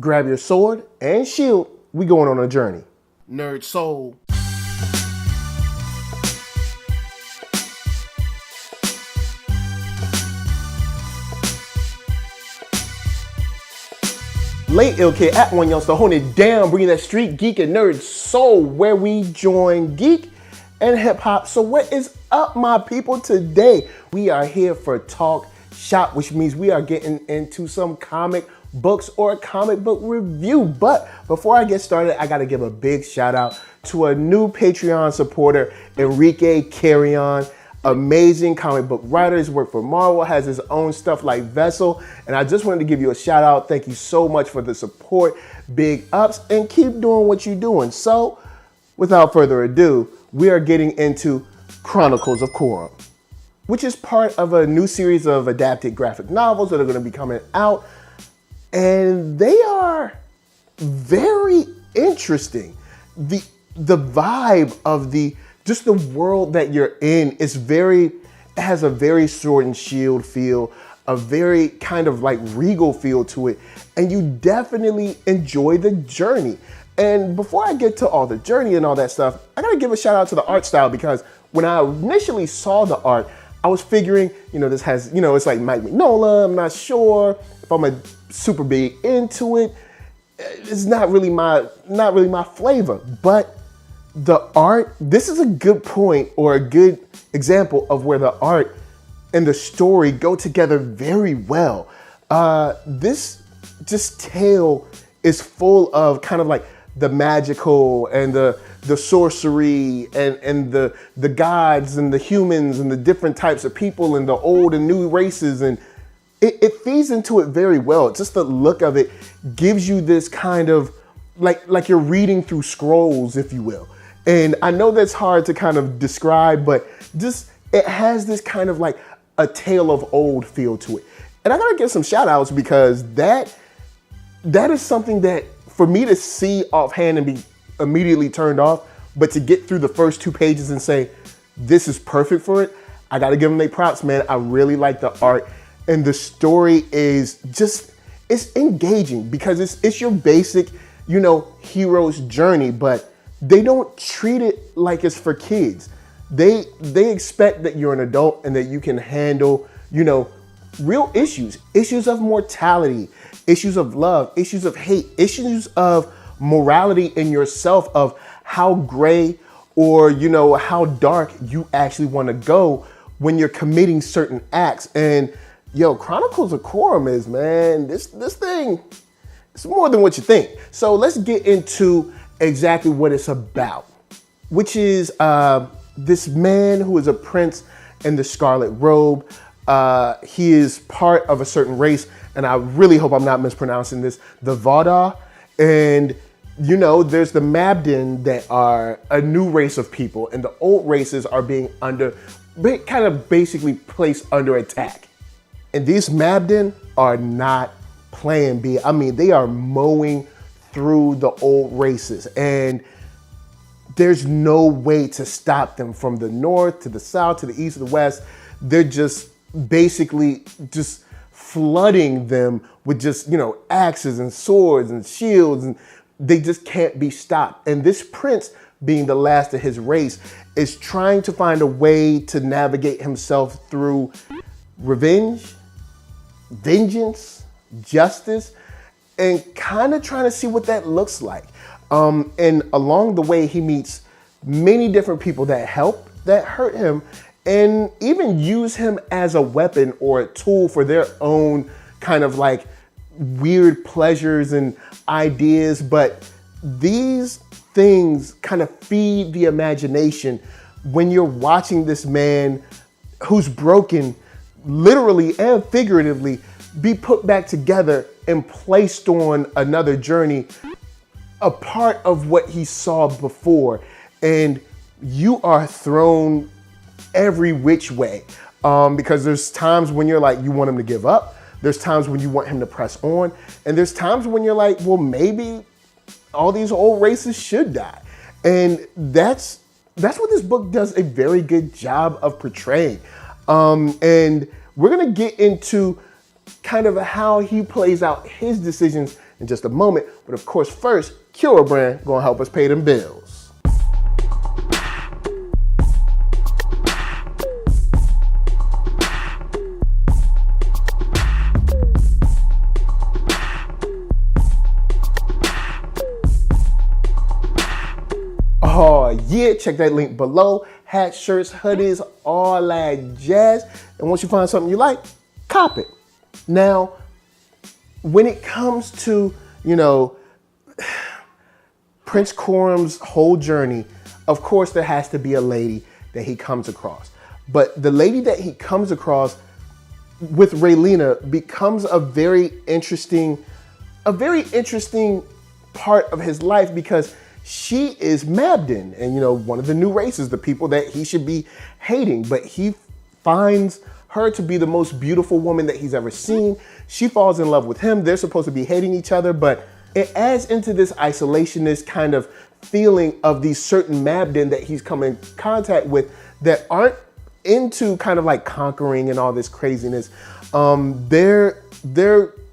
Grab your sword and shield. We going on a journey. NERDSoul. Late Ill Kid at OneYoungsta, holding it down, bringing that street geek and nerd soul where we join geek and hip hop. So what is up, my people? Today we are here for Talk Shop, which means we are getting into some comic books or a comic book review. But before I get started, I got to give a big shout out to a new Patreon supporter, Enrique Carrion. Amazing comic book writer. He's worked for Marvel, has his own stuff like Vessel. And I just wanted to give you a shout out. Thank you so much for the support. Big ups, and keep doing what you're doing. So without further ado, we are getting into Chronicles of Corum, which is part of a new series of adapted graphic novels that are going to be coming out. And they are very interesting. The vibe of just the world that you're in is it has a very sword and shield feel, a very kind of like regal feel to it. And you definitely enjoy the journey. And before I get to all the journey and all that stuff, I gotta give a shout out to the art style, because when I initially saw the art, I was figuring, this has, it's like Mike Mignola. I'm not sure if I'm a super big into it. It's not really my flavor, but the art, this is a good point or a good example of where the art and the story go together very well. This tale is full of kind of like the magical and the sorcery and the gods and the humans and the different types of people and the old and new races, and it feeds into it very well. Just the look of it gives you this kind of like you're reading through scrolls, if you will. And I know that's hard to kind of describe, but it has this kind of like a tale of old feel to it. And I gotta give some shout outs, because that is something that for me to see offhand and be immediately turned off, but to get through the first 2 pages and say, this is perfect for it, I gotta give them their props, man. I really like the art, and the story is it's engaging, because it's your basic, hero's journey, but they don't treat it like it's for kids. They expect that you're an adult and that you can handle, real issues of mortality, issues of love, issues of hate, issues of morality in yourself, of how gray or, how dark you actually want to go when you're committing certain acts. And Chronicles of Corum is, man, this thing, it's more than what you think. So let's get into exactly what it's about, which is this man who is a prince in the scarlet robe. He is part of a certain race, and I really hope I'm not mispronouncing this, the Vada. And there's the Mabden that are a new race of people, and the old races are being kind of basically placed under attack. And these Mabden are not playing B. I mean, they are mowing through the old races, and there's no way to stop them from the north to the south to the east to the west. They're just basically just flooding them with axes and swords and shields, and they just can't be stopped. And this prince, being the last of his race, is trying to find a way to navigate himself through revenge, vengeance, justice, and kind of trying to see what that looks like. And along the way, he meets many different people that hurt him, and even use him as a weapon or a tool for their own kind of like weird pleasures and ideas. But these things kind of feed the imagination when you're watching this man who's broken, literally and figuratively, be put back together and placed on another journey, a part of what he saw before. And you are thrown every which way, because there's times when you're like, you want him to give up. There's times when you want him to press on. And there's times when you're like, well, maybe all these old races should die. And that's what this book does a very good job of portraying. And we're gonna get into kind of how he plays out his decisions in just a moment. But of course, first, Cura Brand gonna help us pay them bills. Oh yeah, check that link below. Hats, shirts, hoodies, all that jazz. And once you find something you like, cop it. Now, when it comes to, Prince Corum's whole journey, of course there has to be a lady that he comes across. But the lady that he comes across with Raylina becomes a very interesting part of his life, because she is Mabden, and one of the new races, the people that he should be hating, but he finds her to be the most beautiful woman that he's ever seen. She falls in love with him. They're supposed to be hating each other, but it adds into this isolationist kind of feeling of these certain Mabden that he's come in contact with that aren't into kind of like conquering and all this craziness. They're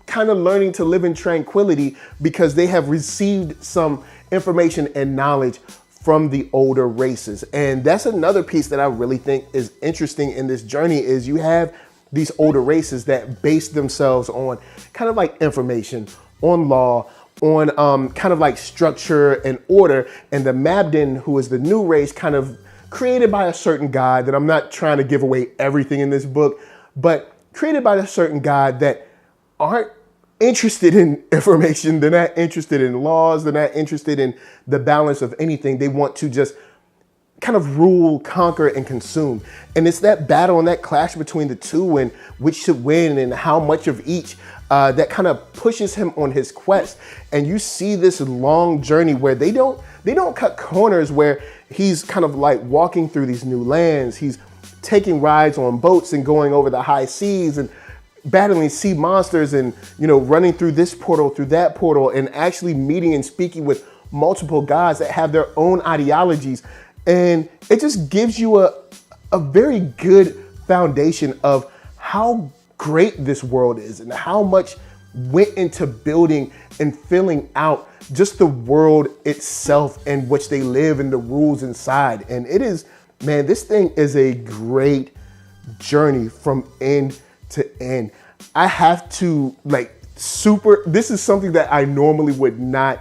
kind of learning to live in tranquility because they have received some information and knowledge from the older races. And that's another piece that I really think is interesting in this journey, is you have these older races that base themselves on kind of like information, on law, on kind of like structure and order. And the Mabden, who is the new race, kind of created by a certain god that I'm not trying to give away everything in this book, but created by a certain god that aren't interested in information. They're not interested in laws. They're not interested in the balance of anything. They want to just kind of rule, conquer, and consume. And it's that battle and that clash between the two and which should win and how much of each that kind of pushes him on his quest. And you see this long journey where they don't cut corners, where he's kind of like walking through these new lands. He's taking rides on boats and going over the high seas and battling sea monsters and, running through this portal, through that portal, and actually meeting and speaking with multiple gods that have their own ideologies. And it just gives you a very good foundation of how great this world is and how much went into building and filling out just the world itself in which they live and the rules inside. And it is, man, this thing is a great journey from end to end. I have to this is something that I normally would not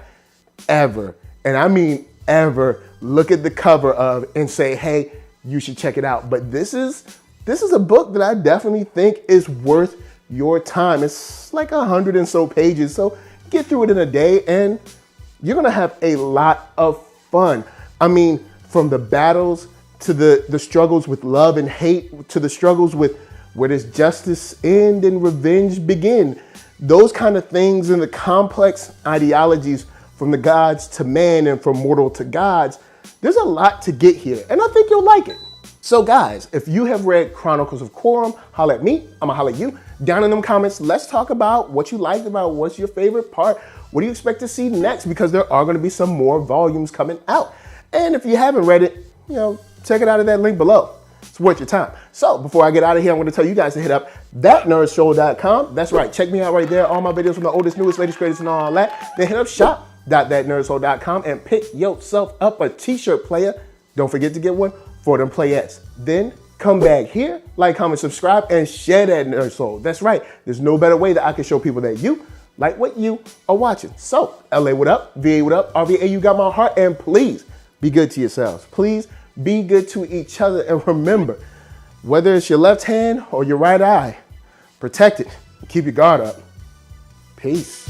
ever, and I mean ever, look at the cover of and say, hey, you should check it out. But this is a book that I definitely think is worth your time. It's like 100 and so pages, so get through it in a day and you're gonna have a lot of fun. I mean, from the battles to the struggles with love and hate, to the struggles with where does justice end and revenge begin? Those kind of things, and the complex ideologies from the gods to man and from mortal to gods. There's a lot to get here, and I think you'll like it. So guys, if you have read Chronicles of Corum, holla at me, I'ma holla at you. Down in them comments, let's talk about what you liked about, what's your favorite part, what do you expect to see next, because there are gonna be some more volumes coming out. And if you haven't read it, check it out at that link below. It's worth your time. So before I get out of here, I'm going to tell you guys to hit up ThatNERDSoul.com. That's right. Check me out right there. All my videos from the oldest, newest, latest, greatest, and all that. Then hit up shop.ThatNERDSoul.com and pick yourself up a t-shirt, player. Don't forget to get one for them playettes. Then come back here, like, comment, subscribe, and share that nerd soul. That's right. There's no better way that I can show people that you like what you are watching. So LA, what up? VA, what up? RVA, you got my heart. And please be good to yourselves. Please be good to each other, and remember, whether it's your left hand or your right eye, protect it. Keep your guard up. Peace.